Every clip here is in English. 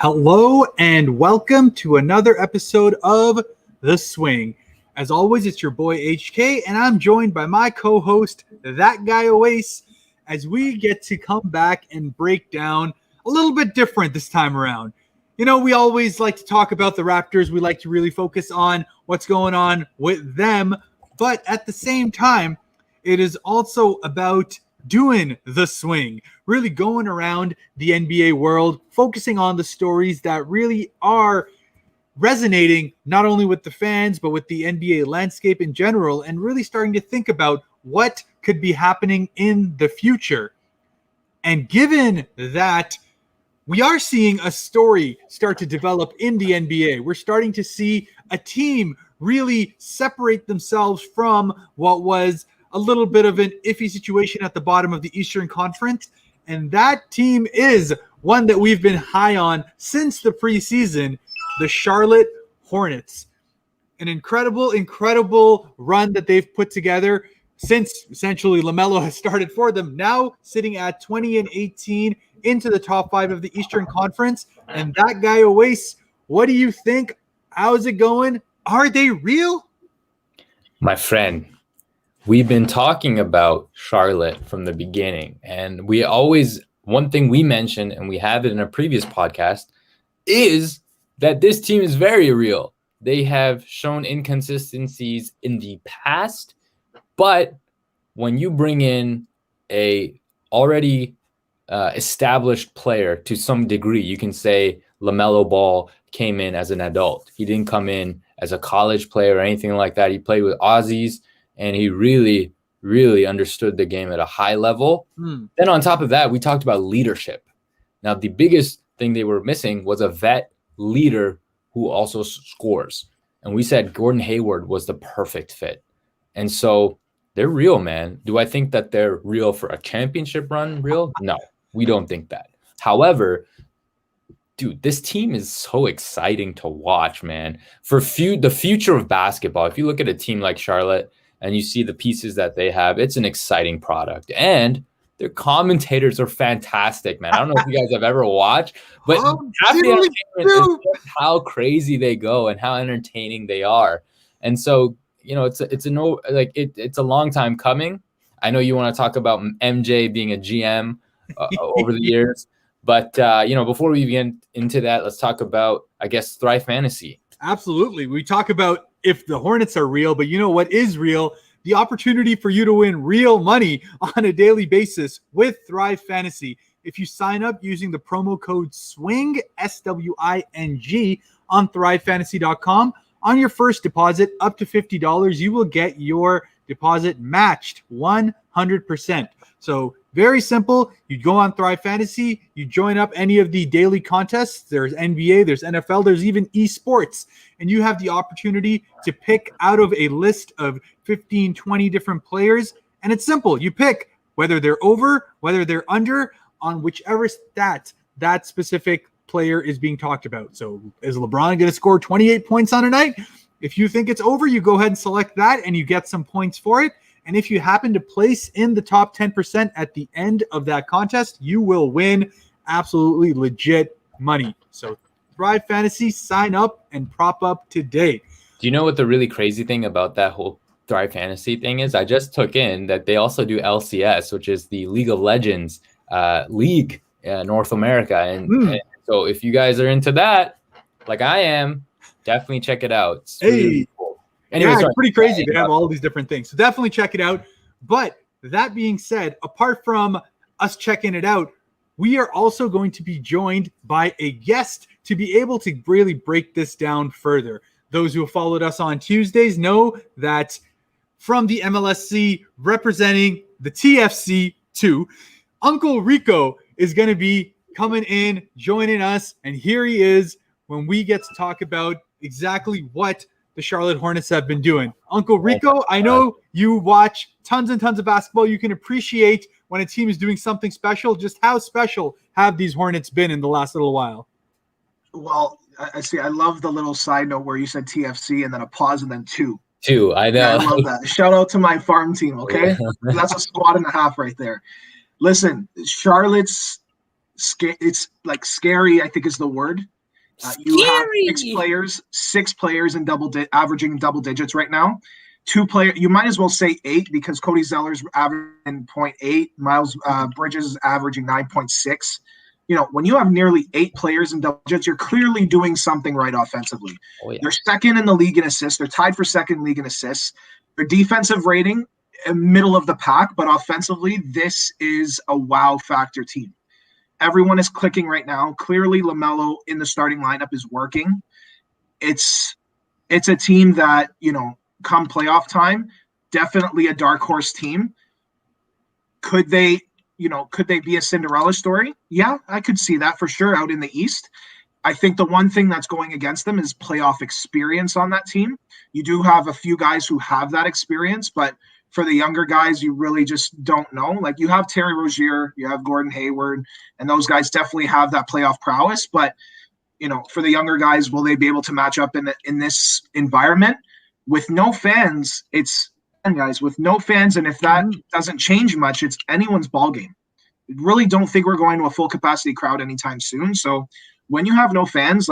Hello and welcome to another episode of The Swing. As always, it's your boy HK, and I'm joined by my co-host, that guy Owais, as we get to come back and break down a little bit different this time around. You know, we always like to talk about the Raptors. We like to really focus on what's going on with them, but at the same time, it is also about doing the swing, really going around the NBA world, focusing on the stories that really are resonating not only with the fans, but with the NBA landscape in general, and really starting to think about what could be happening in the future. And given that we are seeing a story start to develop in the NBA, we're starting to see a team really separate themselves from what was a little bit of an iffy situation at the bottom of the Eastern Conference. And that team is one that we've been high on since the preseason, the Charlotte Hornets. An incredible run that they've put together since essentially LaMelo has started for them. Now sitting at 20-18 into the top 5 of the Eastern Conference. And that guy, Owais, what do you think? How's it going? Are they real? My friend, we've been talking about Charlotte from the beginning, and one thing we mentioned, and we have it in a previous podcast, is that this team is very real. They have shown inconsistencies in the past, but when you bring in a already established player to some degree, you can say LaMelo Ball came in as an adult. He didn't come in as a college player or anything like that. He played with Aussies, and he really, really understood the game at a high level. Then on top of that, we talked about leadership. Now, the biggest thing they were missing was a vet leader who also scores. And we said Gordon Hayward was the perfect fit. And so they're real, man. Do I think that they're real for a championship run? Real? No, we don't think that. However, dude, this team is so exciting to watch, man. For the future of basketball, if you look at a team like Charlotte, and you see the pieces that they have, it's an exciting product. And their commentators are fantastic, man. I don't know if you guys have ever watched, but how crazy they go and how entertaining they are. And so, you know, it's a long time coming. I know you want to talk about MJ being a GM over the years, but before we get into that, let's talk about, I guess, Thrive Fantasy. Absolutely. We talk about if the Hornets are real, but you know what is real? The opportunity for you to win real money on a daily basis with Thrive Fantasy. If you sign up using the promo code SWING, SWING, on thrivefantasy.com, on your first deposit up to $50, you will get your deposit matched 100%. So very simple. You go on Thrive Fantasy, you join up any of the daily contests. There's NBA, there's NFL, there's even esports. And you have the opportunity to pick out of a list of 15, 20 different players. And it's simple. You pick whether they're over, whether they're under, on whichever stat that specific player is being talked about. So is LeBron going to score 28 points on a night? If you think it's over, you go ahead and select that and you get some points for it. And if you happen to place in the top 10% at the end of that contest, you will win absolutely legit money. So Thrive Fantasy, sign up and prop up today. Do you know what the really crazy thing about that whole Thrive Fantasy thing is? I just took in that they also do LCS, which is the League of Legends league in North America. And so if you guys are into that, like I am, definitely check it out. It's really cool. Anyway, it's pretty crazy. They have all these different things. So definitely check it out. But that being said, apart from us checking it out, we are also going to be joined by a guest to be able to really break this down further. Those who have followed us on Tuesdays know that from the MLSC representing the TFC2, Uncle Rico is going to be coming in, joining us. And here he is when we get to talk about exactly what the Charlotte Hornets have been doing. Uncle Rico, I know you watch tons and tons of basketball. You can appreciate when a team is doing something special. Just how special have these Hornets been in the last little while? Well, I see. I love the little side note where you said TFC and then a pause and then two. I know. Yeah, I love that. Shout out to my farm team, okay? That's a squad and a half right there. Listen, Charlotte's it's like scary, I think is the word. You have six players in averaging double digits right now. Two players, you might as well say 8 because Cody Zeller's averaging 0.8, Miles Bridges is averaging 9.6. When you have nearly 8 players in double digits, you're clearly doing something right offensively. Oh, yeah. They're second in the league in assists. They're tied for second league in assists. Their defensive rating, middle of the pack, but offensively, this is a wow factor team. Everyone is clicking right now. Clearly, LaMelo in the starting lineup is working. It's a team that, come playoff time, definitely a dark horse team. Could they be a Cinderella story? Yeah, I could see that for sure out in the East. I think the one thing that's going against them is playoff experience on that team. You do have a few guys who have that experience, but for the younger guys, you really just don't know. Like you have Terry Rozier, you have Gordon Hayward, and those guys definitely have that playoff prowess. But, for the younger guys, will they be able to match up in this environment? With no fans, with no fans, and if that doesn't change much, it's anyone's ball game. I really don't think we're going to a full capacity crowd anytime soon. So when you have no fans,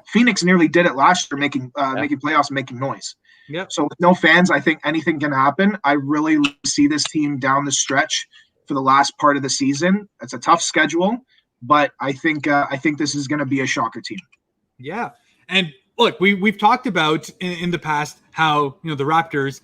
Phoenix nearly did it last year, making playoffs, making noise. Yep. So with no fans, I think anything can happen. I really see this team down the stretch for the last part of the season. It's a tough schedule, but I think this is going to be a shocker team. Yeah, and look, we've talked about in the past how the Raptors,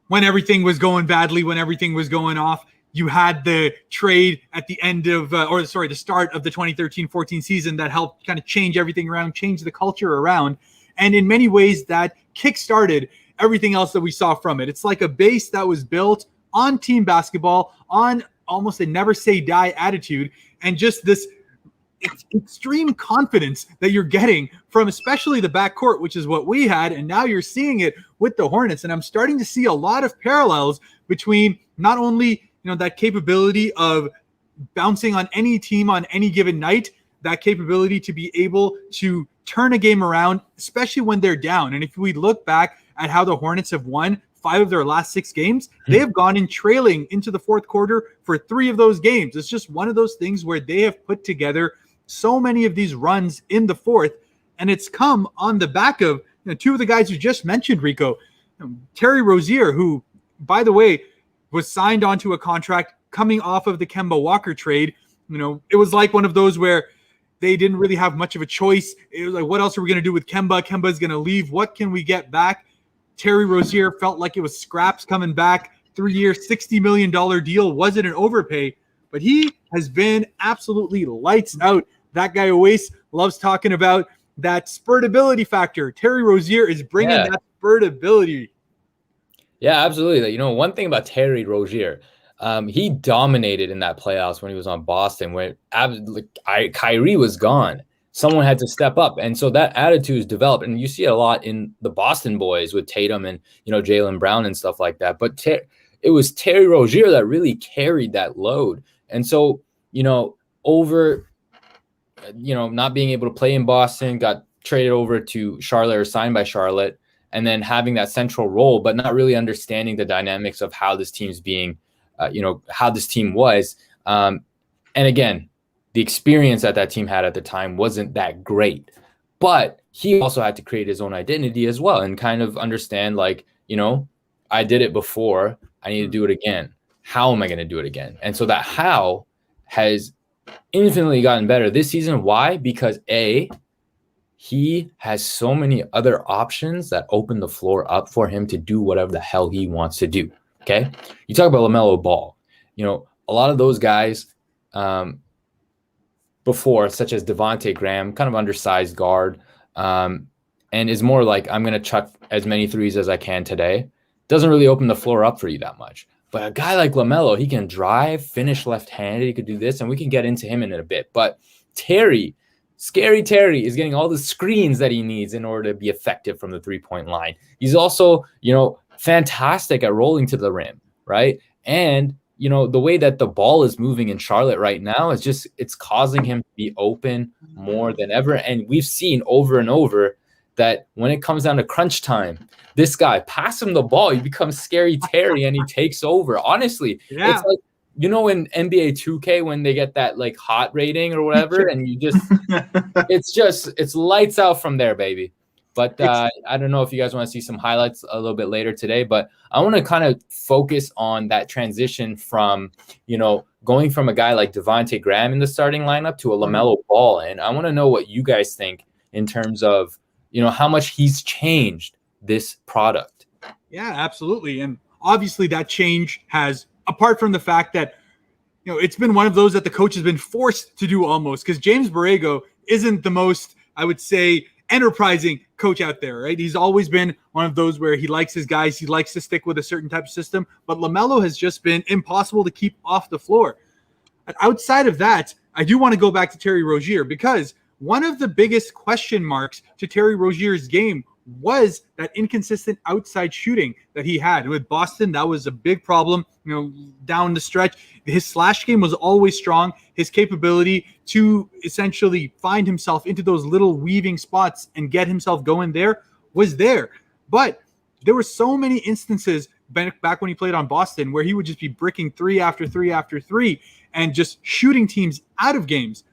when everything was going badly, when everything was going off, you had the trade at the end of the start of the 2013-14 season that helped kind of change everything around, change the culture around, and in many ways that kick-started everything else that we saw from it. It's like a base that was built on team basketball, on almost a never say die attitude, and just this extreme confidence that you're getting from especially the backcourt, which is what we had, and now you're seeing it with the Hornets. And I'm starting to see a lot of parallels between not only that capability of bouncing on any team on any given night, that capability to be able to turn a game around, especially when they're down. And if we look back at how the Hornets have won 5 of their last 6 games, they have gone in trailing into the fourth quarter for 3 of those games. It's just one of those things where they have put together so many of these runs in the fourth, and it's come on the back of 2 of the guys you just mentioned, Rico. Terry Rozier, who, by the way, was signed onto a contract coming off of the Kemba Walker trade. It was like one of those where they didn't really have much of a choice. It was like, what else are we going to do with Kemba? Kemba's going to leave. What can we get back? Terry Rozier felt like it was scraps coming back. 3-year, $60 million deal. Wasn't an overpay, but he has been absolutely lights out. That guy Owais loves talking about that spurtability factor. Terry Rozier is bringing that spurtability. Yeah, absolutely. One thing about Terry Rozier, he dominated in that playoffs when he was on Boston, where Kyrie was gone. Someone had to step up. And so that attitude is developed. And you see it a lot in the Boston boys with Tatum and, Jaylen Brown and stuff like that. But it was Terry Rozier that really carried that load. And so, over, not being able to play in Boston, got traded over to Charlotte or signed by Charlotte, and then having that central role, but not really understanding the dynamics of how this team's being, how this team was. And again, the experience that team had at the time wasn't that great, but he also had to create his own identity as well and kind of understand, I did it before, I need to do it again. How am I going to do it again? And so that how has infinitely gotten better this season. Why? Because he has so many other options that open the floor up for him to do whatever the hell he wants to do. Okay. You talk about LaMelo Ball, a lot of those guys, before, such as Devonte Graham, kind of undersized guard, and is more like, I'm going to chuck as many threes as I can today. Doesn't really open the floor up for you that much. But a guy like LaMelo, he can drive, finish left-handed. He could do this, and we can get into him in a bit. But Terry, scary Terry, is getting all the screens that he needs in order to be effective from the three-point line. He's also, fantastic at rolling to the rim, right? And the way that the ball is moving in Charlotte right now is just, it's causing him to be open more than ever. And we've seen over and over that when it comes down to crunch time, this guy, pass him the ball, he becomes scary Terry and he takes over. Honestly, It's like you know, in NBA 2K when they get that like hot rating or whatever, and you just it's lights out from there, baby. But I don't know if you guys want to see some highlights a little bit later today, but I want to kind of focus on that transition from, you know, going from a guy like Devonte Graham in the starting lineup to a LaMelo Ball. And I want to know what you guys think in terms of, you know, how much he's changed this product. Yeah, absolutely. And obviously that change has, apart from the fact that, you know, it's been one of those that the coach has been forced to do almost, because James Borrego isn't the most, I would say, enterprising coach out there, right? He's always been one of those where he likes his guys, he likes to stick with a certain type of system, but LaMelo has just been impossible to keep off the floor. And outside of that, I do want to go back to Terry Rozier, because one of the biggest question marks to Terry Rozier's game was that inconsistent outside shooting that he had with Boston. That was a big problem, you know, down the stretch. His slash game was always strong. His capability to essentially find himself into those little weaving spots and get himself going there was there. But there were so many instances back when he played on Boston where he would just be bricking three after three after three and just shooting teams out of games.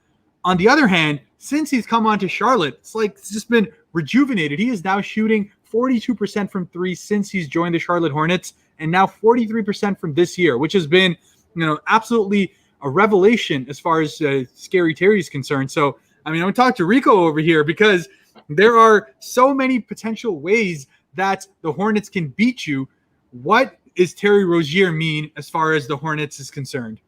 On the other hand, since he's come on to Charlotte, it's just been rejuvenated. He is now shooting 42% from three since he's joined the Charlotte Hornets, and now 43% from this year, which has been, you know, absolutely a revelation as far as Scary Terry is concerned. So, I mean, I'm going to talk to Rico over here, because there are so many potential ways that the Hornets can beat you. What does Terry Rozier mean as far as the Hornets is concerned?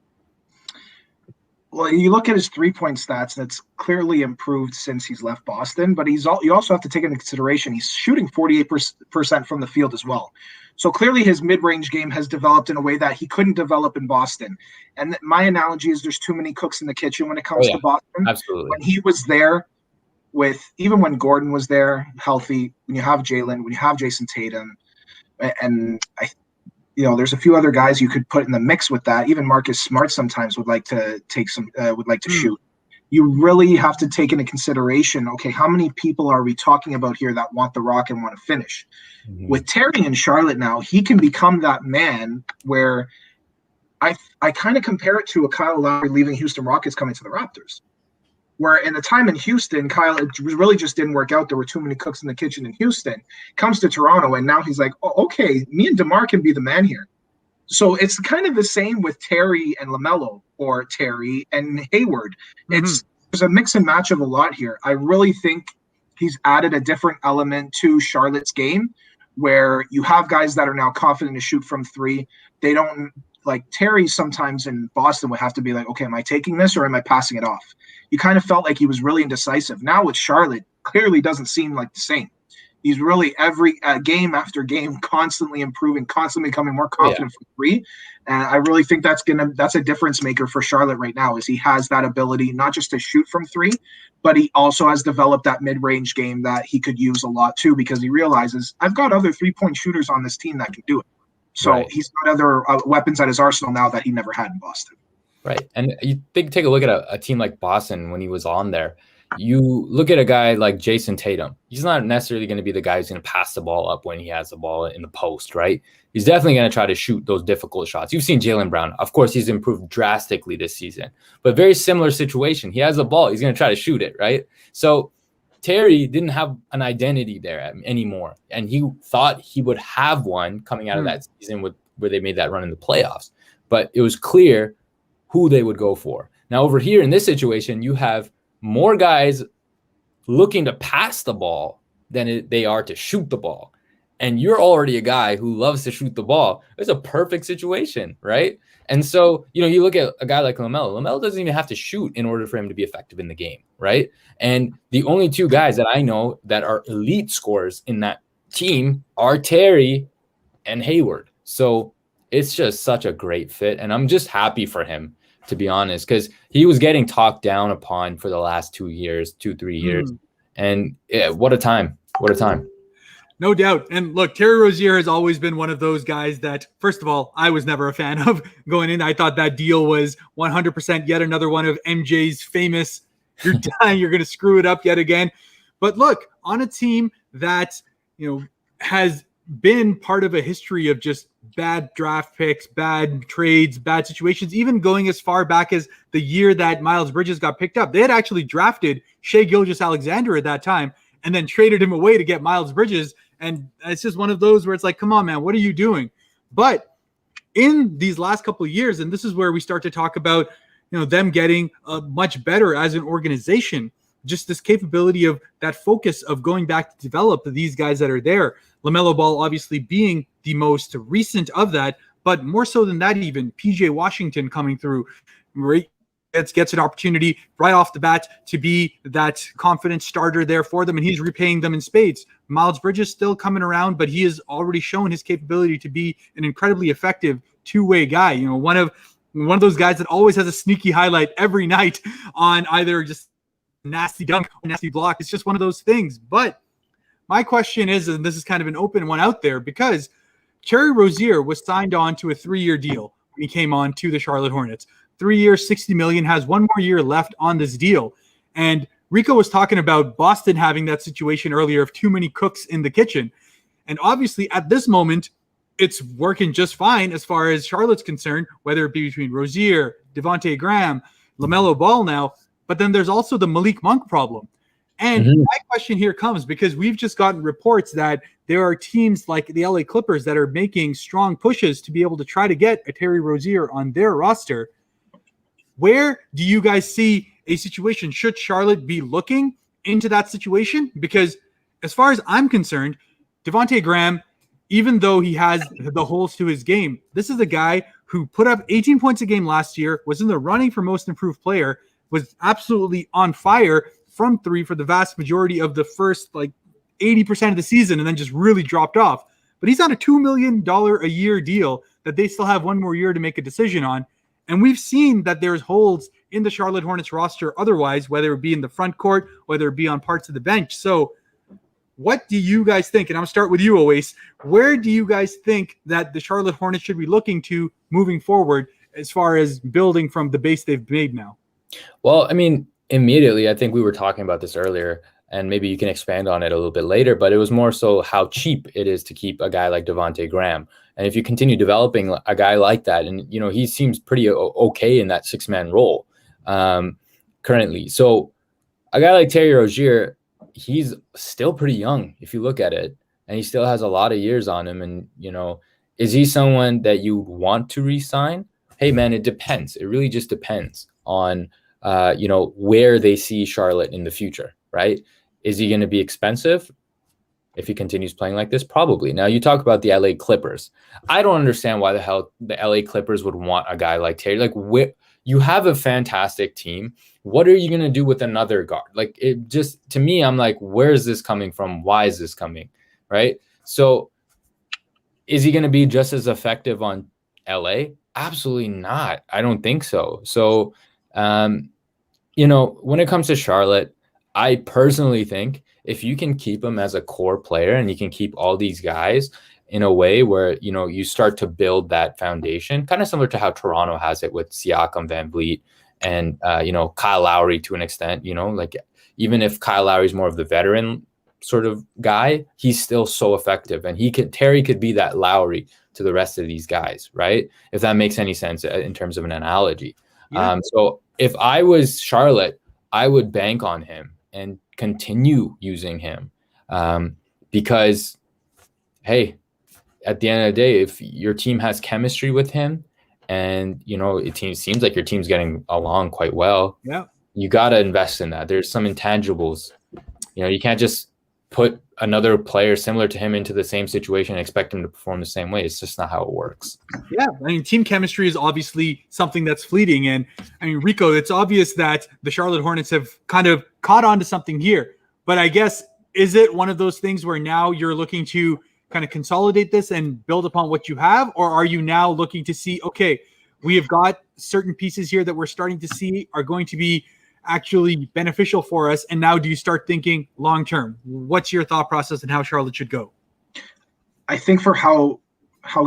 Well, you look at his three-point stats, and it's clearly improved since he's left Boston, but you also have to take into consideration he's shooting 48% from the field as well. So clearly his mid-range game has developed in a way that he couldn't develop in Boston. And my analogy is there's too many cooks in the kitchen when it comes to Boston. Absolutely. When he was there even when Gordon was there, healthy, when you have Jalen, when you have Jason Tatum, and there's a few other guys you could put in the mix with that. Even Marcus Smart sometimes would like to shoot. You really have to take into consideration, okay, how many people are we talking about here that want the rock and want to finish? Mm-hmm. With Terry in Charlotte now, he can become that man where I kind of compare it to a Kyle Lowry leaving Houston Rockets coming to the Raptors. Where in the time in Houston, Kyle, it really just didn't work out. There were too many cooks in the kitchen in Houston. Comes to Toronto, and now he's like, oh, okay, me and DeMar can be the man here. So it's kind of the same with Terry and LaMelo, or Terry and Hayward. Mm-hmm. There's a mix and match of a lot here. I really think he's added a different element to Charlotte's game, where you have guys that are now confident to shoot from three. They don't like Terry sometimes in Boston would have to be like, okay, am I taking this or am I passing it off? You kind of felt like he was really indecisive. Now with Charlotte, clearly doesn't seem like the same. He's really every game after game constantly improving, constantly becoming more confident from three. And I really think that's a difference maker for Charlotte right now, is he has that ability not just to shoot from three, but he also has developed that mid-range game that he could use a lot too, because he realizes I've got other three-point shooters on this team that can do it. So He's got other weapons at his arsenal now that he never had in Boston. Right. And you take a look at a team like Boston when he was on there. You look at a guy like Jason Tatum. He's not necessarily going to be the guy who's going to pass the ball up when he has the ball in the post, right? He's definitely going to try to shoot those difficult shots. You've seen Jaylen Brown. Of course, he's improved drastically this season. But very similar situation. He has the ball. He's going to try to shoot it, right? So Terry didn't have an identity there anymore. And he thought he would have one coming out of that season where they made that run in the playoffs. But it was clear who they would go for. Now, over here in this situation, you have more guys looking to pass the ball than they are to shoot the ball. And you're already a guy who loves to shoot the ball. It's a perfect situation, right? And so, you look at a guy like LaMelo. LaMelo doesn't even have to shoot in order for him to be effective in the game, right? And the only two guys that I know that are elite scorers in that team are Terry and Hayward. So it's just such a great fit. And I'm just happy for him, to be honest, because he was getting talked down upon for the last 3 years. And what a time. What a time. No doubt. And look, Terry Rozier has always been one of those guys that, first of all, I was never a fan of going in. I thought that deal was 100% yet another one of MJ's famous, you're dying, you're going to screw it up yet again. But look, on a team that, has been part of a history of just bad draft picks, bad trades, bad situations, even going as far back as the year that Miles Bridges got picked up. They had actually drafted Shai Gilgeous-Alexander at that time and then traded him away to get Miles Bridges. And it's just one of those where it's like, come on, man, what are you doing? But in these last couple of years, and this is where we start to talk about, them getting much better as an organization, just this capability of that focus of going back to develop these guys that are there. LaMelo Ball obviously being the most recent of that, but more so than that, even PJ Washington coming through, right? Gets an opportunity right off the bat to be that confident starter there for them, and he's repaying them in spades. Miles Bridges still coming around, but he has already shown his capability to be an incredibly effective two-way guy. One of those guys that always has a sneaky highlight every night on either just nasty dunk or nasty block. It's just one of those things. But my question is, and this is kind of an open one out there, because Terry Rozier was signed on to a 3-year deal when he came on to the Charlotte Hornets. 3 years, $60 million, has one more year left on this deal. And Rico was talking about Boston having that situation earlier of too many cooks in the kitchen. And obviously at this moment, it's working just fine as far as Charlotte's concerned, whether it be between Rozier, Devonte Graham, LaMelo Ball now. But then there's also the Malik Monk problem. And my question here comes because we've just gotten reports that there are teams like the LA Clippers that are making strong pushes to be able to try to get a Terry Rozier on their roster. Where do you guys see a situation? Should Charlotte be looking into that situation? Because as far as I'm concerned, Devonte Graham, even though he has the holes to his game, this is a guy who put up 18 points a game last year, was in the running for most improved player, was absolutely on fire from three for the vast majority of the first 80% of the season, and then just really dropped off. But he's on a $2 million a year deal that they still have one more year to make a decision on. And we've seen that there's holes in the Charlotte Hornets roster otherwise, whether it be in the front court, whether it be on parts of the bench. So what do you guys think? And I'm going to start with you, Owais. Where do you guys think that the Charlotte Hornets should be looking to moving forward as far as building from the base they've made now? Well, I mean, immediately, I think we were talking about this earlier, and maybe you can expand on it a little bit later, but it was more so how cheap it is to keep a guy like Devonte Graham. And if you continue developing a guy like that, and, he seems pretty okay in that 6-man role currently. So a guy like Terry Rozier, he's still pretty young if you look at it, and he still has a lot of years on him. And, is he someone that you want to re-sign? Hey, man, it depends. It really just depends on, where they see Charlotte in the future, right? Is he going to be expensive? If he continues playing like this, probably. Now, you talk about the LA Clippers. I don't understand why the hell the LA Clippers would want a guy like Terry. You have a fantastic team. What are you going to do with another guard? It just, to me, I'm like, where is this coming from? Why is this coming? Right? So is he going to be just as effective on LA? Absolutely not. I don't think so. So, when it comes to Charlotte, I personally think if you can keep him as a core player and you can keep all these guys in a way where, you start to build that foundation, kind of similar to how Toronto has it with Siakam, Van Vliet, and, Kyle Lowry to an extent, even if Kyle Lowry's more of the veteran sort of guy, he's still so effective. And Terry could be that Lowry to the rest of these guys, right? If that makes any sense in terms of an analogy. Yeah. So if I was Charlotte, I would bank on him and continue using him because, hey, at the end of the day, if your team has chemistry with him and, it seems like your team's getting along quite well, you got to invest in that. There's some intangibles. You can't just put another player similar to him into the same situation and expect him to perform the same way. It's just not how it works. Yeah, team chemistry is obviously something that's fleeting. And Rico, it's obvious that the Charlotte Hornets have kind of caught on to something here. But I guess, is it one of those things where now you're looking to kind of consolidate this and build upon what you have? Or are you now looking to see, okay, we have got certain pieces here that we're starting to see are going to be actually beneficial for us, and now do you start thinking long term? What's your thought process and how Charlotte should go? I think for how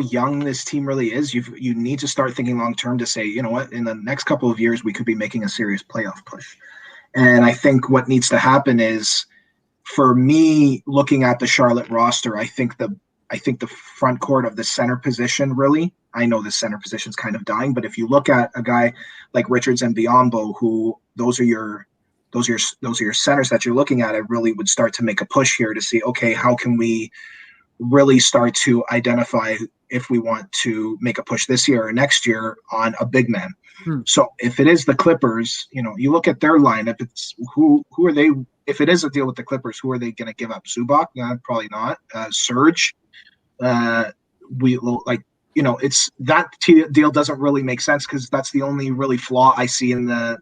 young this team really is, you need to start thinking long term to say, you know what, in the next couple of years we could be making a serious playoff push. And I think what needs to happen is, for me, looking at the Charlotte roster, I think the I think the front court of the center position, really, I know the center position is kind of dying, but if you look at a guy like Richards and Biyombo, who those are your centers that you're looking at, I really would start to make a push here to see, okay, how can we really start to identify if we want to make a push this year or next year on a big man. So if it is the Clippers, you look at their lineup, it's who are they? If it is a deal with the Clippers, who are they going to give up? Zubac? Probably not. Serge. It's that deal doesn't really make sense because that's the only really flaw I see in the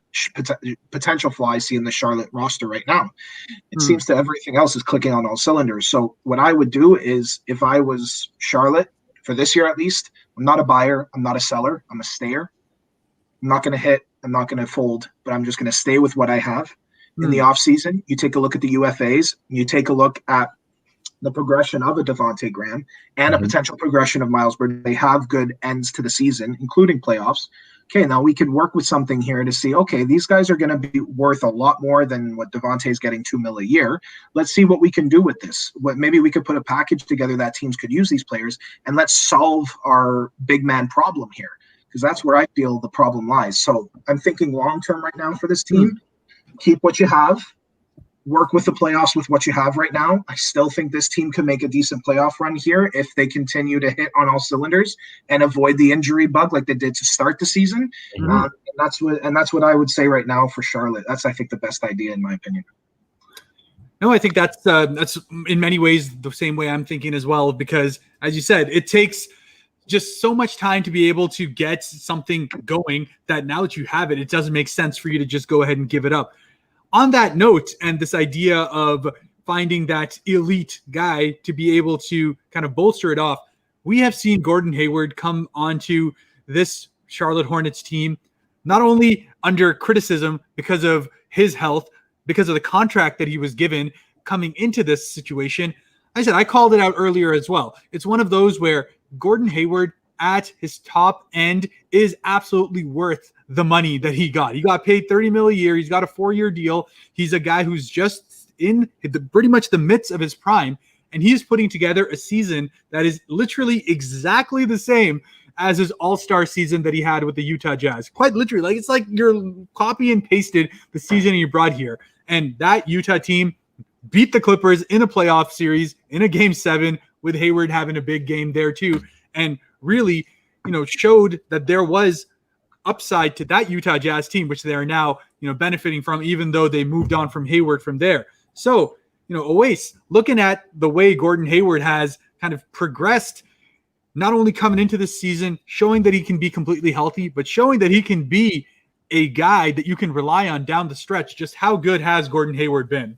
potential flaw I see in the Charlotte roster right now. It seems that everything else is clicking on all cylinders. So what I would do is, if I was Charlotte for this year at least, I'm not a buyer, I'm not a seller, I'm a stayer. I'm not going to hit, I'm not going to fold, but I'm just going to stay with what I have in the offseason. You take a look at the UFAs, you take a look at the progression of a Devonte Graham and a potential progression of Miles Bridges. They have good ends to the season, including playoffs. Okay, now we could work with something here to see, okay, these guys are going to be worth a lot more than what Devonte is getting, $2 million a year. Let's see what we can do with this. Maybe we could put a package together that teams could use these players, and let's solve our big man problem here, because that's where I feel the problem lies. So I'm thinking long-term right now for this team. Keep what you have. Work with the playoffs with what you have right now. I still think this team can make a decent playoff run here if they continue to hit on all cylinders and avoid the injury bug like they did to start the season. And that's what I would say right now for Charlotte. That's, I think, the best idea in my opinion. No, I think that's in many ways the same way I'm thinking as well, because as you said, it takes just so much time to be able to get something going that now that you have it, it doesn't make sense for you to just go ahead and give it up. On that note, and this idea of finding that elite guy to be able to kind of bolster it off, we have seen Gordon Hayward come onto this Charlotte Hornets team, not only under criticism because of his health, because of the contract that he was given coming into this situation. I called it out earlier as well. It's one of those where Gordon Hayward at his top end is absolutely worth the money that he got. He got paid $30 million a year. He's got a 4-year deal. He's a guy who's just in pretty much the midst of his prime, and he's putting together a season that is literally exactly the same as his all-star season that he had with the Utah Jazz. Quite literally, it's like you're copy and pasted the season you brought here. And that Utah team beat the Clippers in a playoff series in a Game 7 with Hayward having a big game there too. And really, showed that there was upside to that Utah Jazz team, which they are now, benefiting from, even though they moved on from Hayward from there. So, Owais, looking at the way Gordon Hayward has kind of progressed, not only coming into this season, showing that he can be completely healthy, but showing that he can be a guy that you can rely on down the stretch. Just how good has Gordon Hayward been?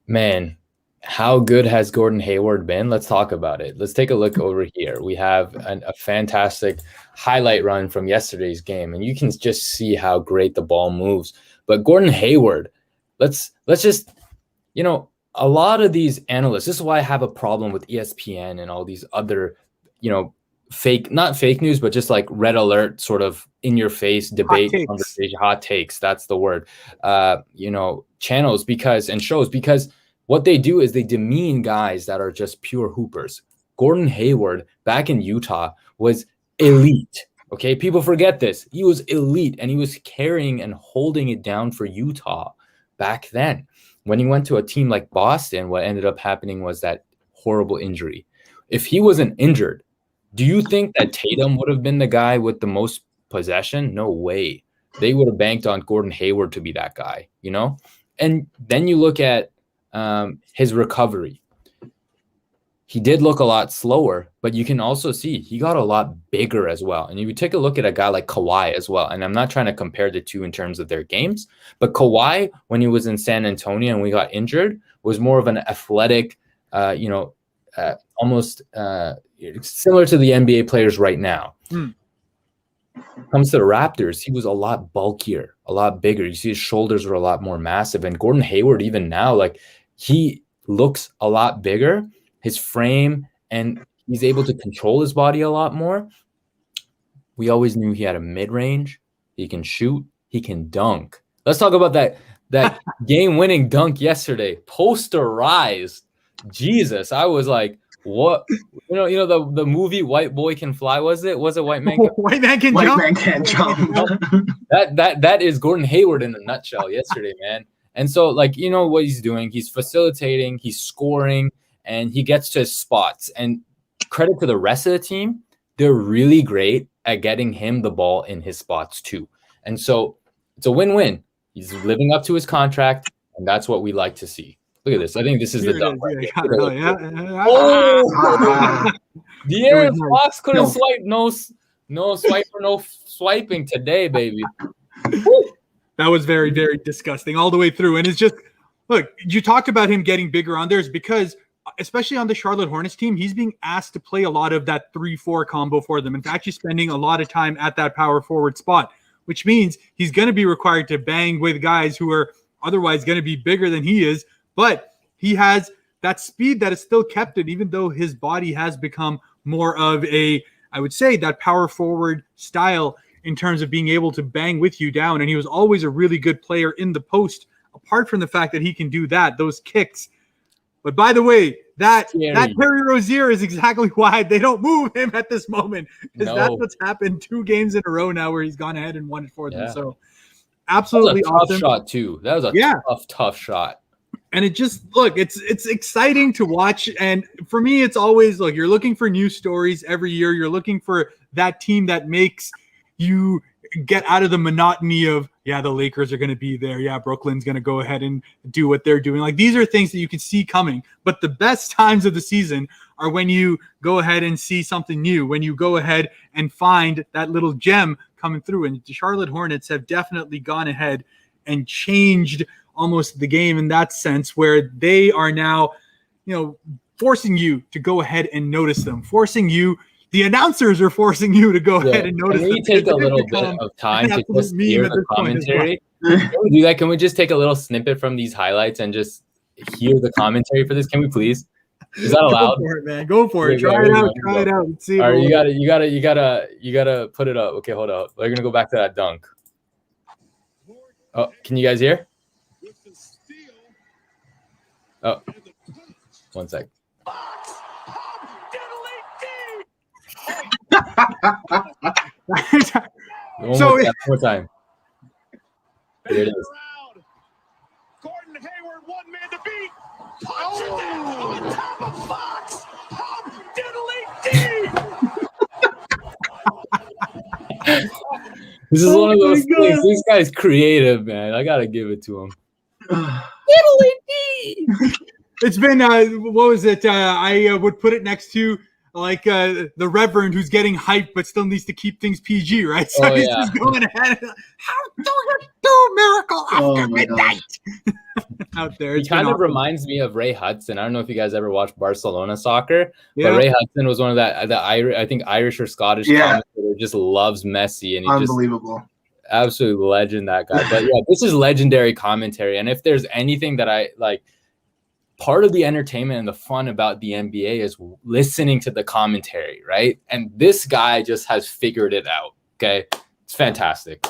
Man, how good has Gordon Hayward been? Let's talk about it. Let's take a look over here. We have a fantastic highlight run from yesterday's game, and you can just see how great the ball moves. But Gordon Hayward, let's just, a lot of these analysts, this is why I have a problem with ESPN and all these other, not fake news, but just like red alert sort of in your face debate conversation, hot takes. That's the word, channels and shows, because what they do is they demean guys that are just pure hoopers. Gordon Hayward back in Utah was elite. Okay, people forget this. He was elite, and he was carrying and holding it down for Utah back then. When he went to a team like Boston, what ended up happening was that horrible injury. If he wasn't injured, do you think that Tatum would have been the guy with the most possession? No way. They would have banked on Gordon Hayward to be that guy, And then you look at his recovery. He did look a lot slower, but you can also see he got a lot bigger as well. And if you take a look at a guy like Kawhi as well, and I'm not trying to compare the two in terms of their games, but Kawhi, when he was in San Antonio and we got injured, was more of an athletic, almost similar to the NBA players right now. Comes to the Raptors, he was a lot bulkier, a lot bigger. You see his shoulders were a lot more massive. And Gordon Hayward, even now, he looks a lot bigger, his frame, and he's able to control his body a lot more. We always knew he had a mid-range. He can shoot. He can dunk. Let's talk about that game-winning dunk yesterday. Posterized. Jesus, I was like, What the movie White Boy Can Fly, was it White Man Can White Man Can White Jump? man can't jump. that is Gordon Hayward in a nutshell yesterday, man. And so, like, you know what he's doing? He's facilitating, he's scoring, and he gets to his spots. And credit to the rest of the team, they're really great at getting him the ball in his spots too. And so it's a win-win. He's living up to his contract, and that's what we like to see. Look at this. I think this is the dunk. Oh, De'Aaron Fox couldn't swipe. No swipe or no swiping today, baby. That was very, very disgusting all the way through. And it's just, look, you talked about him getting bigger on theirs because, especially on the Charlotte Hornets team, he's being asked to play a lot of that 3-4 combo for them. In fact, he's spending a lot of time at that power forward spot, which means he's going to be required to bang with guys who are otherwise going to be bigger than he is. But he has that speed that is still kept it, even though his body has become more of a, I would say, that power forward style in terms of being able to bang with you down. And he was always a really good player in the post, apart from the fact that he can do that, those kicks. But by the way, that Terry Rozier is exactly why they don't move him at this moment, because that's what's happened 2 games in a row now where he's gone ahead and won it for them. So absolutely awesome. Tough shot too. That was a tough shot. And it just, look, it's exciting to watch. And for me, it's always, look, you're looking for new stories every year. You're looking for that team that makes you get out of the monotony of, the Lakers are going to be there. Yeah, Brooklyn's going to go ahead and do what they're doing. Like, these are things that you can see coming. But the best times of the season are when you go ahead and see something new, when you go ahead and find that little gem coming through. And the Charlotte Hornets have definitely gone ahead and changed almost the game in that sense, where they are now, forcing you to go ahead and notice them, forcing you. The announcers are forcing you to go ahead and notice. Can we take a little bit of time to just hear the commentary? Can we do that? Can we just take a little snippet from these highlights and just hear the commentary for this? Can we please? Is that allowed? Go for it, man. Go for it. Try it out. Let's see. All right, you gotta put it up. Okay, hold up. We're gonna go back to that dunk. Oh, can you guys hear? Oh, one sec. One more time. There it is. Gordon Hayward, one man to beat. Punches it on top of Fox. This is one of those things. This guy's creative, man. I gotta give it to him. It's been what was it? I would put it next to like the Reverend who's getting hyped but still needs to keep things PG, right? So he's just going ahead. How do you do Miracle after midnight? Out there. He kind of reminds me of Ray Hudson. I don't know if you guys ever watched Barcelona soccer, but Ray Hudson was one of the Irish or Scottish commentator who just loves Messi, and he unbelievable. Just absolute legend, that guy. But this is legendary commentary, and if there's anything that I like, part of the entertainment and the fun about the NBA is listening to the commentary, right? And this guy just has figured it out. Okay, it's fantastic.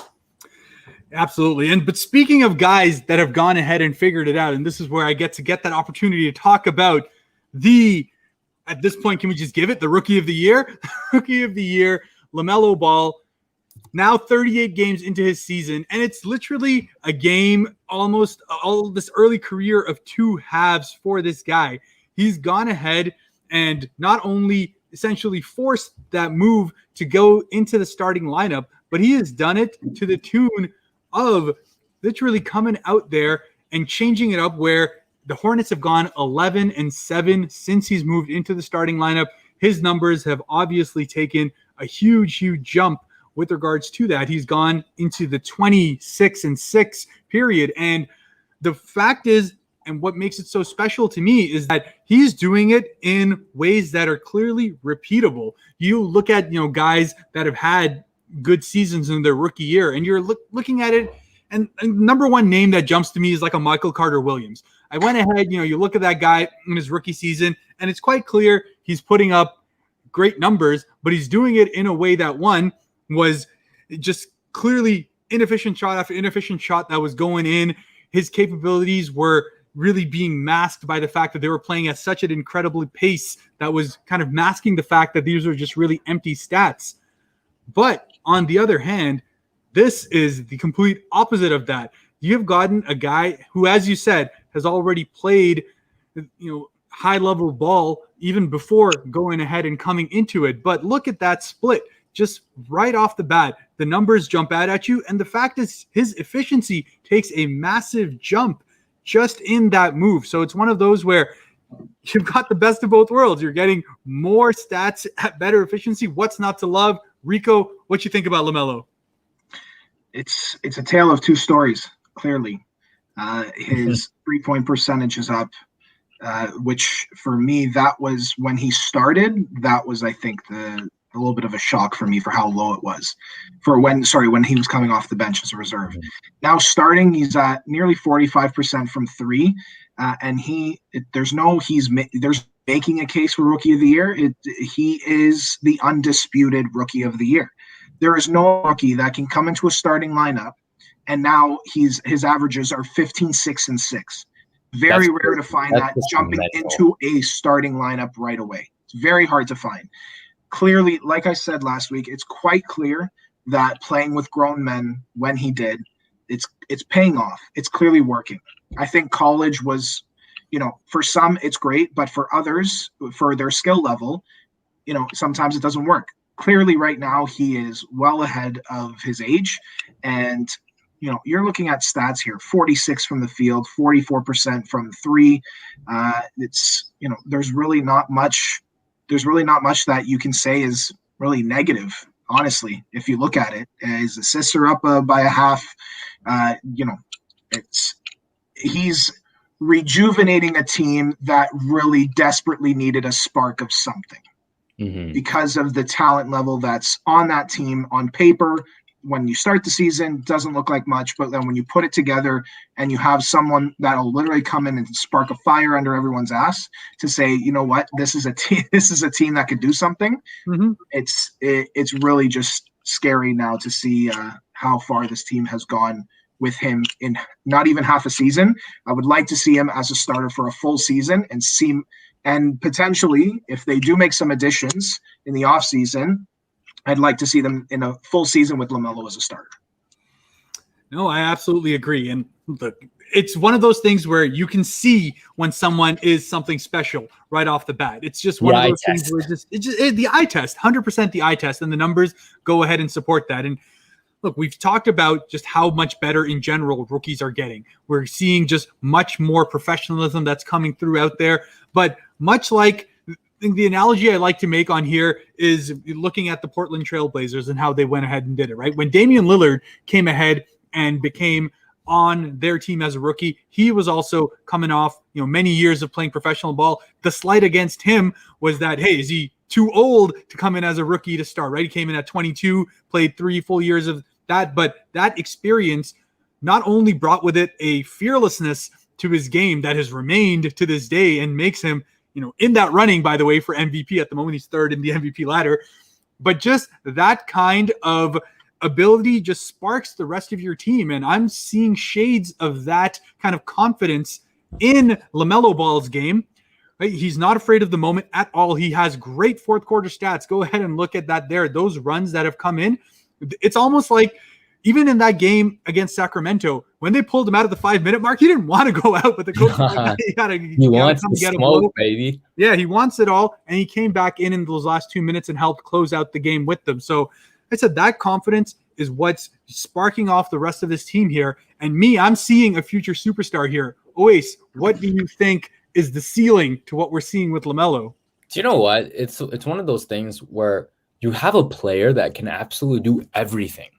Absolutely. But speaking of guys that have gone ahead and figured it out, and this is where I get that opportunity to talk about at this point, can we just give it the Rookie of the Year? Rookie of the Year, LaMelo Ball, now 38 games into his season, and it's literally a game, almost all this early career of 2 halves for this guy. He's gone ahead and not only essentially forced that move to go into the starting lineup, but he has done it to the tune of literally coming out there and changing it up, where the Hornets have gone 11-7 since he's moved into the starting lineup. His numbers have obviously taken a huge jump with regards to that. He's gone into the 26-6 period. And the fact is, and what makes it so special to me, is that he's doing it in ways that are clearly repeatable. You look at, guys that have had good seasons in their rookie year, and you're looking at it, and number one name that jumps to me is like a Michael Carter-Williams. I went ahead, you look at that guy in his rookie season, and it's quite clear he's putting up great numbers, but he's doing it in a way that, one, was just clearly inefficient shot after inefficient shot that was going in. His capabilities were really being masked by the fact that they were playing at such an incredible pace that was kind of masking the fact that these were just really empty stats. But on the other hand, this is the complete opposite of that. You've gotten a guy who, as you said, has already played, high-level ball even before going ahead and coming into it. But look at that split. Just right off the bat, the numbers jump out at you. And the fact is his efficiency takes a massive jump just in that move. So it's one of those where you've got the best of both worlds. You're getting more stats at better efficiency. What's not to love? Rico, what you think about LaMelo? It's a tale of two stories, clearly. His three-point percentage is up, which for me, that was when he started. That was, I think, a little bit of a shock for me for how low it was when he was coming off the bench as a reserve. Now starting, he's at nearly 45% from three. And there's making a case for rookie of the year. He is the undisputed rookie of the year. There is no rookie that can come into a starting lineup and now his averages are 15, 6, and 6. Very rare to find that jumping into a starting lineup right away. It's very hard to find. Clearly, like I said last week, it's quite clear that playing with grown men when he did, it's paying off. It's clearly working. I think college was, for some it's great, but for others, for their skill level, sometimes it doesn't work. Clearly right now he is well ahead of his age, and you're looking at stats here: 46 from the field, 44% from three. There's really not much that you can say is really negative, honestly. If you look at it, his assists are up by a half. He's rejuvenating a team that really desperately needed a spark of something because of the talent level that's on that team. On paper, when you start the season, doesn't look like much, but then when you put it together and you have someone that'll literally come in and spark a fire under everyone's ass to say, you know what, this is a team that could do something. It's really just scary now to see how far this team has gone with him in not even half a season. I would like to see him as a starter for a full season and potentially, if they do make some additions in the offseason, I'd like to see them in a full season with LaMelo as a starter. No, I absolutely agree. And look, it's one of those things where you can see when someone is something special right off the bat. It's just one of those things where it's the eye test, 100% the eye test, and the numbers go ahead and support that. And look, we've talked about just how much better in general rookies are getting. We're seeing just much more professionalism that's coming through out there. But much like the analogy I like to make on here is looking at the Portland Trail Blazers and how they went ahead and did it, right? When Damian Lillard came ahead and became on their team as a rookie, he was also coming off, many years of playing professional ball. The slight against him was that, hey, is he too old to come in as a rookie to start, right? He came in at 22, played 3 full years of that, but that experience not only brought with it a fearlessness to his game that has remained to this day and makes him, in that running, by the way, for MVP at the moment, he's third in the MVP ladder, but just that kind of ability just sparks the rest of your team. And I'm seeing shades of that kind of confidence in LaMelo Ball's game. Right? He's not afraid of the moment at all. He has great fourth quarter stats. Go ahead and look at that there. Those runs that have come in, it's almost like even in that game against Sacramento, when they pulled him out at the 5-minute mark, he didn't want to go out, but the coach was like, he wants to smoke, baby. Yeah, he wants it all. And he came back in those last 2 minutes and helped close out the game with them. So I said that confidence is what's sparking off the rest of this team here. And I'm seeing a future superstar here. Owais, what do you think is the ceiling to what we're seeing with LaMelo? Do you know what? It's one of those things where you have a player that can absolutely do everything,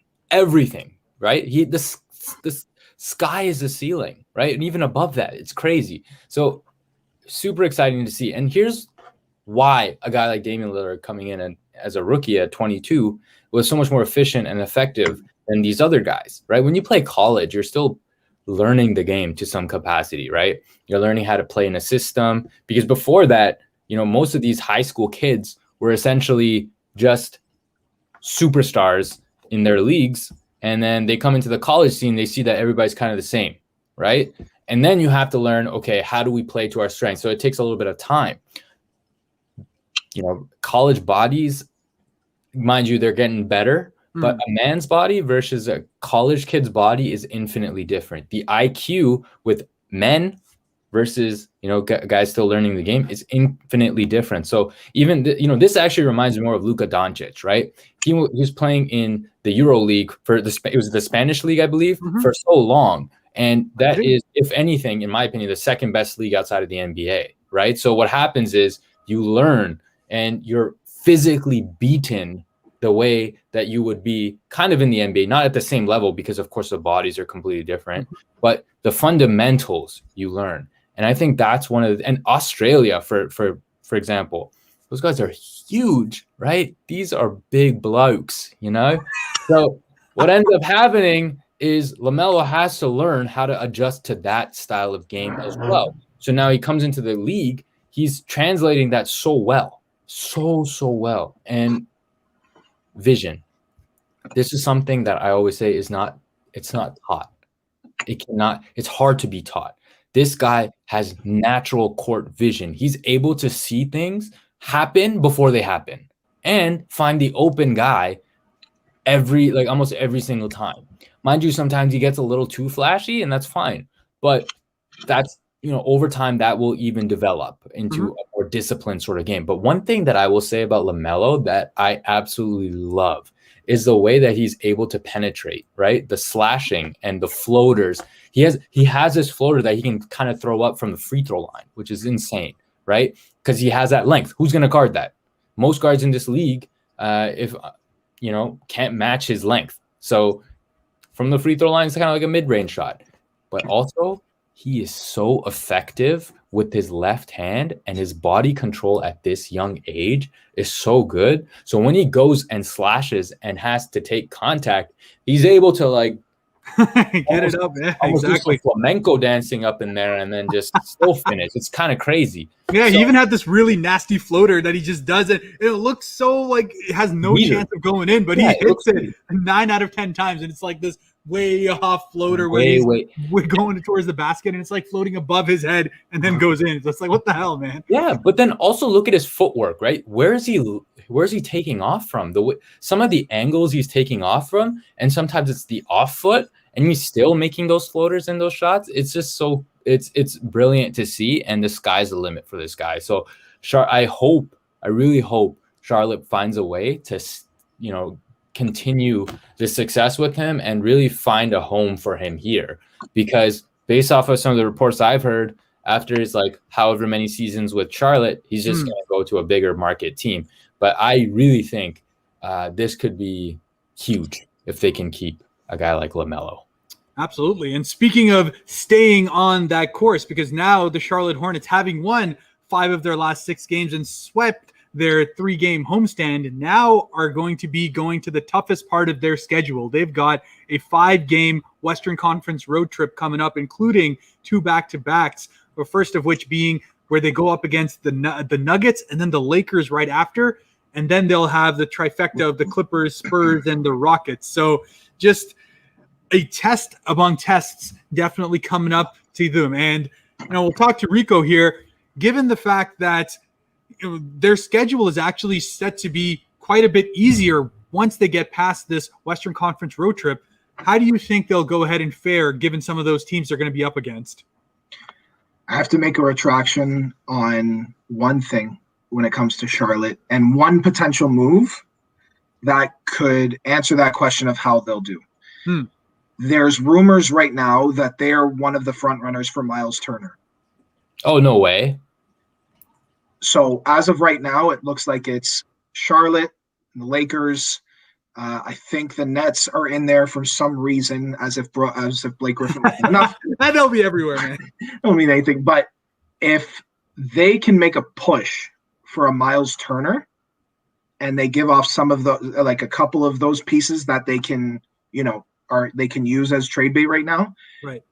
right? The sky is the ceiling, right? And even above that, it's crazy. So super exciting to see. And here's why a guy like Damian Lillard coming in and as a rookie at 22 was so much more efficient and effective than these other guys, right? When you play college, you're still learning the game to some capacity, right? You're learning how to play in a system, because before that, most of these high school kids were essentially just superstars in their leagues. And then they come into the college scene, they see that everybody's kind of the same, right? And then you have to learn, okay, how do we play to our strengths? So it takes a little bit of time. College bodies, mind you, they're getting better, but a man's body versus a college kid's body is infinitely different. The IQ with men versus, guys still learning the game is infinitely different. So even, this actually reminds me more of Luka Doncic, right? He was playing in the Euro League it was the Spanish league, I believe, for so long. And that is, if anything, in my opinion, the second best league outside of the NBA, right? So what happens is you learn and you're physically beaten the way that you would be kind of in the NBA, not at the same level because, of course, the bodies are completely different, but the fundamentals you learn. And I think that's and Australia, for example, those guys are huge, right? These are big blokes, So what ends up happening is LaMelo has to learn how to adjust to that style of game as well. So now he comes into the league, he's translating that so well. So well. And vision. This is something that I always say it's not taught. It's hard to be taught. This guy has natural court vision. He's able to see things happen before they happen and find the open guy almost every single time. Mind you, sometimes he gets a little too flashy and that's fine. But that's, over time that will even develop into a more disciplined sort of game. But one thing that I will say about LaMelo that I absolutely love is the way that he's able to penetrate, right? The slashing and the floaters. He has this floater that he can kind of throw up from the free throw line, which is insane, right? Because he has that length. Who's going to guard that? Most guards in this league, can't match his length. So from the free throw line, it's kind of like a mid-range shot. But also, he is so effective with his left hand, and his body control at this young age is so good. So when he goes and slashes and has to take contact, he's able to get it up. Yeah, exactly. Flamenco dancing up in there and then just still finish. It's kind of crazy. Yeah, he even had this really nasty floater that he just does it. It looks so like it has no chance of going in, but he hits it 9 out of 10 times, and it's like this way off floater we're going towards the basket, and it's like floating above his head and then goes in. So it's like, what the hell, man? Yeah, but then also look at his footwork, right? Where is he taking off from? Some of the angles he's taking off from, and sometimes it's the off foot, and he's still making those floaters and those shots. It's just so it's brilliant to see, and the sky's the limit for this guy. So I really hope Charlotte finds a way to continue the success with him and really find a home for him here, because based off of some of the reports I've heard, after his however many seasons with Charlotte, he's just going to go to a bigger market team. But I really think this could be huge if they can keep a guy like LaMelo. Absolutely. And speaking of staying on that course, because now the Charlotte Hornets, having won 5 of their last 6 games and swept their 3-game homestand, now are going to be going to the toughest part of their schedule. They've got a 5-game Western Conference road trip coming up, including 2 back-to-backs, the first of which being where they go up against the Nuggets and then the Lakers right after, and then they'll have the trifecta of the Clippers, Spurs, and the Rockets. So just a test among tests definitely coming up to them. And we'll talk to Rico here, given the fact that their schedule is actually set to be quite a bit easier once they get past this Western Conference road trip. How do you think they'll go ahead and fare given some of those teams they're going to be up against? I have to make a retraction on one thing when it comes to Charlotte, and one potential move that could answer that question of how they'll do. There's rumors right now that they're one of the front runners for Miles Turner. Oh, no way. So as of right now, it looks like it's Charlotte, the Lakers. I think the Nets are in there for some reason, as if Blake Griffin was enough. They'll be everywhere, man. Don't mean anything. But if they can make a push for a Miles Turner, and they give off some of the a couple of those pieces that they can, they can use as trade bait right now. Right.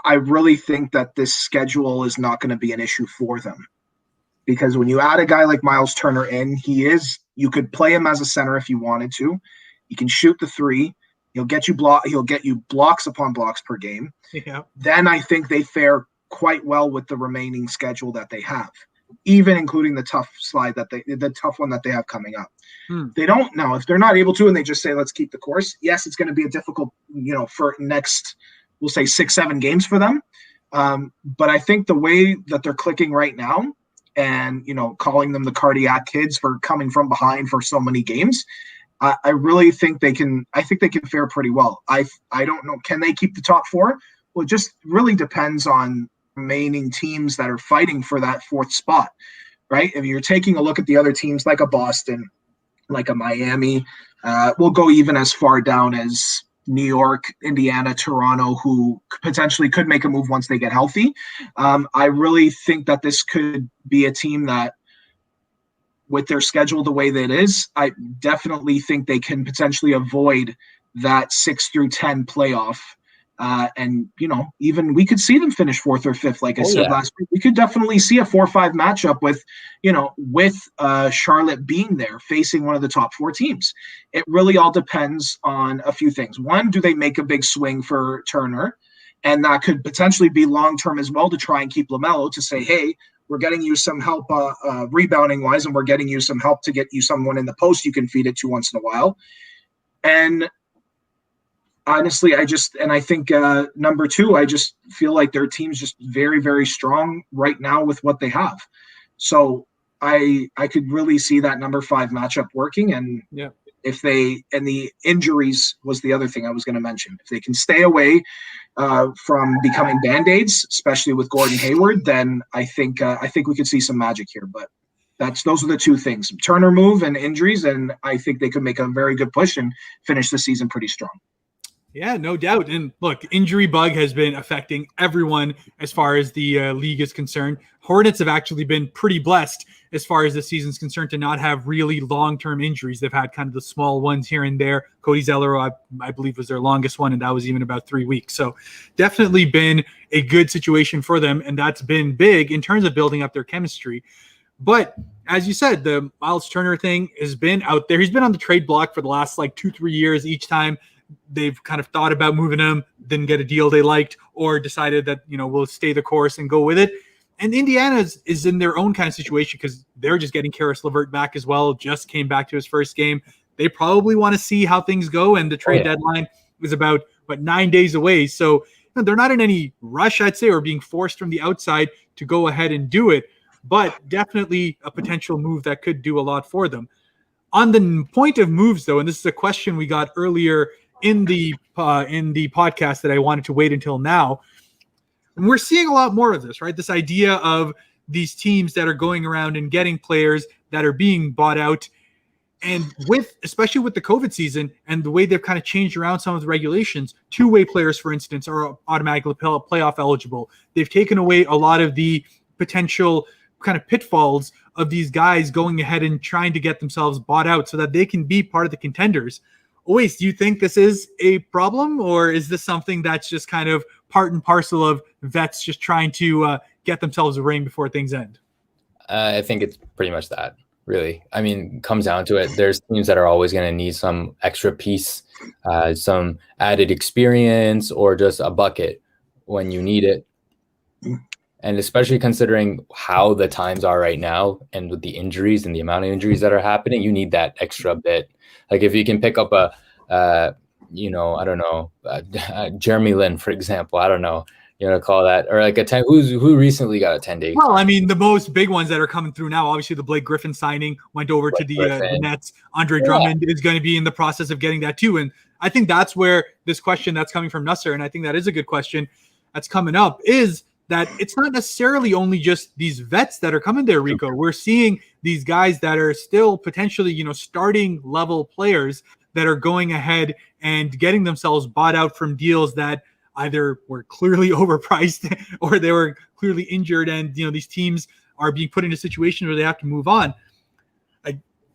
I really think that this schedule is not going to be an issue for them. Because when you add a guy like Miles Turner in, you could play him as a center if you wanted to. He can shoot the 3. He'll get you blocks upon blocks per game. Yeah. Then I think they fare quite well with the remaining schedule that they have, even including the tough one that they have coming up. They don't know if they're not able to, and they just say, let's keep the course. Yes, it's going to be a difficult, for next, we'll say 6-7 games for them. But I think the way that they're clicking right now, and calling them the cardiac kids for coming from behind for so many games, I really think they can. I think they can fare pretty well. I don't know. Can they keep the top 4? Well, it just really depends on remaining teams that are fighting for that 4th spot, right? If you're taking a look at the other teams like a Boston, like a Miami, we'll go even as far down as New York, Indiana, Toronto, who potentially could make a move once they get healthy. I really think that this could be a team that, with their schedule the way that it is, I definitely think they can potentially avoid that 6 through 10 playoff. And even we could see them finish 4th or 5th. Like I said last week, we could definitely see a 4-5 matchup with Charlotte being there facing one of the top 4 teams. It really all depends on a few things. One, do they make a big swing for Turner? And that could potentially be long-term as well, to try and keep LaMelo, to say, hey, we're getting you some help rebounding wise, and we're getting you some help to get you someone in the post you can feed it to once in a while. And honestly, I think number 2, I just feel like their team's just very, very strong right now with what they have. So I could really see that number 5 matchup working. And if the injuries was the other thing I was going to mention. If they can stay away from becoming Band-Aids, especially with Gordon Hayward, then I think we could see some magic here. But those are the 2 things: Turner move and injuries, and I think they could make a very good push and finish the season pretty strong. Yeah, no doubt. And look, injury bug has been affecting everyone as far as the league is concerned. Hornets have actually been pretty blessed as far as the season's concerned to not have really long-term injuries. They've had kind of the small ones here and there. Cody Zeller, I believe, was their longest one, and that was even about 3 weeks. So definitely been a good situation for them, and that's been big in terms of building up their chemistry. But as you said, the Miles Turner thing has been out there. He's been on the trade block for the last 2-3 years. Each time they've kind of thought about moving him, didn't get a deal they liked, or decided that, we'll stay the course and go with it. And Indiana is in their own kind of situation because they're just getting Karis LeVert back as well, just came back to his first game. They probably want to see how things go, and the trade deadline is about 9 days away. So they're not in any rush, I'd say, or being forced from the outside to go ahead and do it, but definitely a potential move that could do a lot for them. On the point of moves, though, and this is a question we got earlier in the podcast that I wanted to wait until now. And we're seeing a lot more of this, right? This idea of these teams that are going around and getting players that are being bought out. And especially with the COVID season and the way they've kind of changed around some of the regulations, 2-way players, for instance, are automatically playoff eligible. They've taken away a lot of the potential kind of pitfalls of these guys going ahead and trying to get themselves bought out so that they can be part of the contenders. Owais, do you think this is a problem, or is this something that's just kind of part and parcel of vets just trying to get themselves a ring before things end? I think it's pretty much that, really. I mean, it comes down to it. There's teams that are always going to need some extra piece, some added experience, or just a bucket when you need it. And especially considering how the times are right now, and with the injuries and the amount of injuries that are happening, you need that extra bit. Like if you can pick up Jeremy Lin, for example, I don't know, call that, or like who recently got a 10-day. Well, I mean, the most big ones that are coming through now, obviously the Blake Griffin signing went over to the Nets. Andre Drummond is going to be in the process of getting that too. And I think that's where this question that's coming from Nusser, and I think that is a good question that's coming up, is that it's not necessarily only just these vets that are coming there, Rico. We're seeing these guys that are still potentially, starting level players that are going ahead and getting themselves bought out from deals that either were clearly overpriced or they were clearly injured. And, these teams are being put in a situation where they have to move on.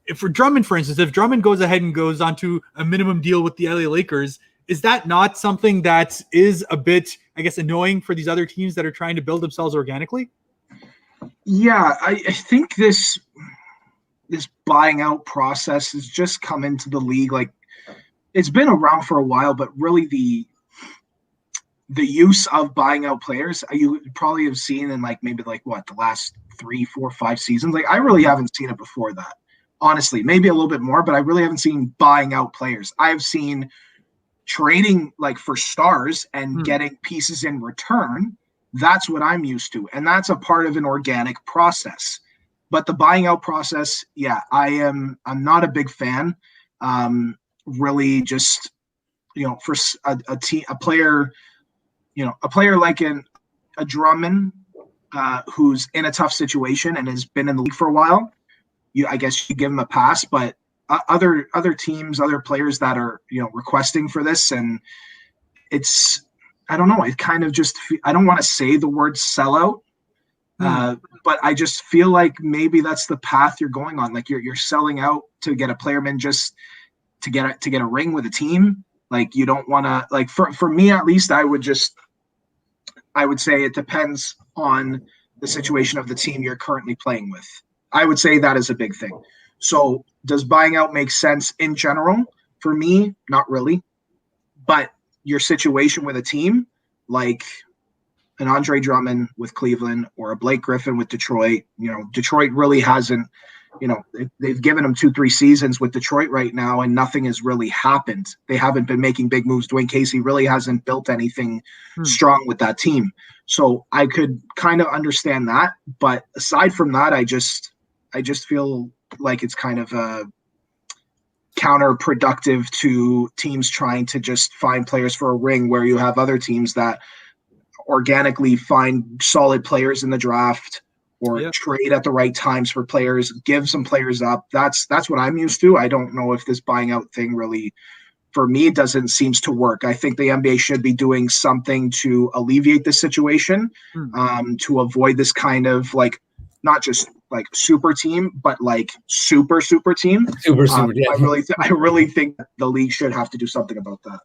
If for Drummond, for instance, if Drummond goes ahead and goes onto a minimum deal with the LA Lakers, is that not something that is a bit, I guess, annoying for these other teams that are trying to build themselves organically? Yeah, I think this buying out process has just come into the league. Like, it's been around for a while, but really the use of buying out players, you probably have seen in maybe the last 3, 4, 5 seasons. I really haven't seen it before that. Honestly, maybe a little bit more, but I really haven't seen buying out players. I've seen trading for stars and getting pieces in return. That's what I'm used to. And that's a part of an organic process. But the buying out process, yeah, I'm not a big fan. Really just, for a player like a Drummond, who's in a tough situation and has been in the league for a while, I guess you give him a pass, but other teams, other players that are, requesting for this, and I don't know, it kind of just, I don't want to say the word sellout, but I just feel like maybe that's the path you're going on. You're selling out to get a playerman just to get a ring with a team. You don't want to, for me at least, I would say it depends on the situation of the team you're currently playing with. I would say that is a big thing. So does buying out make sense in general? For me, not really. But your situation with a team, like an Andre Drummond with Cleveland or a Blake Griffin with Detroit, Detroit really hasn't, they've given him 2-3 seasons with Detroit right now, and nothing has really happened. They haven't been making big moves. Dwayne Casey really hasn't built anything strong with that team. So I could kind of understand that. But aside from that, I just feel like it's kind of counterproductive to teams trying to just find players for a ring, where you have other teams that organically find solid players in the draft or trade at the right times for players, give some players up. That's what I'm used to. I don't know if this buying out thing really, for me, doesn't seems to work. I think the NBA should be doing something to alleviate this situation, to avoid this kind of not just super team, but super team. Super team. I really think the league should have to do something about that.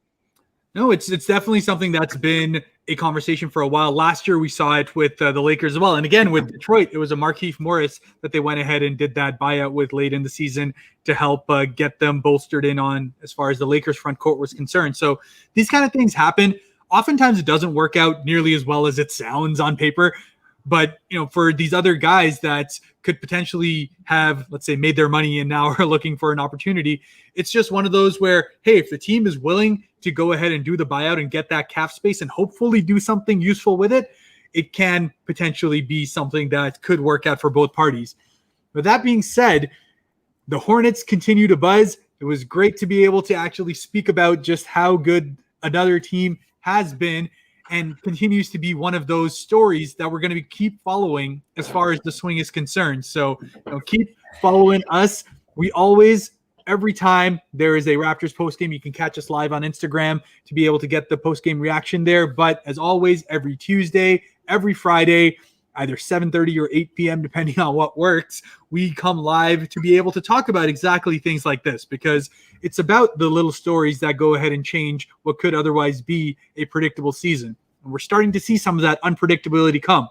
No, it's definitely something that's been a conversation for a while. Last year we saw it with the Lakers as well, and again with Detroit, it was a Markieff Morris that they went ahead and did that buyout with late in the season to help get them bolstered in on as far as the Lakers front court was concerned. So these kind of things happen. Oftentimes it doesn't work out nearly as well as it sounds on paper. But, for these other guys that could potentially have, let's say, made their money and now are looking for an opportunity, it's just one of those where, hey, if the team is willing to go ahead and do the buyout and get that cap space and hopefully do something useful with it, it can potentially be something that could work out for both parties. With that being said, the Hornets continue to buzz. It was great to be able to actually speak about just how good another team has been and continues to be one of those stories that we're going to keep following as far as the swing is concerned. So keep following us. We always, every time there is a Raptors postgame, you can catch us live on Instagram to be able to get the postgame reaction there. But as always, every Tuesday, every Friday, either 7:30 or 8 p.m., depending on what works, we come live to be able to talk about exactly things like this, because it's about the little stories that go ahead and change what could otherwise be a predictable season. And we're starting to see some of that unpredictability come.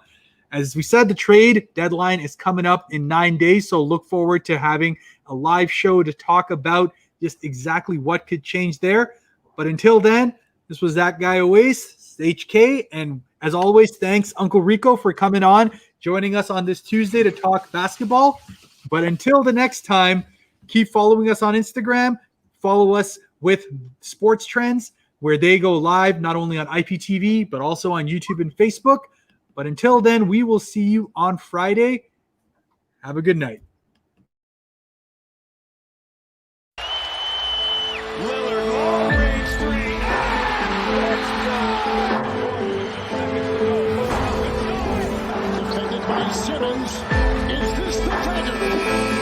As we said, the trade deadline is coming up in 9 days, so look forward to having a live show to talk about just exactly what could change there. But until then, this was That Guy Owais, HK, and as always, thanks Uncle Rico for coming on, joining us on this Tuesday to talk basketball. But until the next time, keep following us on Instagram. Follow us with SportsTrends, where they go live not only on IPTV, but also on YouTube and Facebook. But until then, we will see you on Friday. Have a good night. Lillard, long range three. Defended by Simmons. Is this the trigger?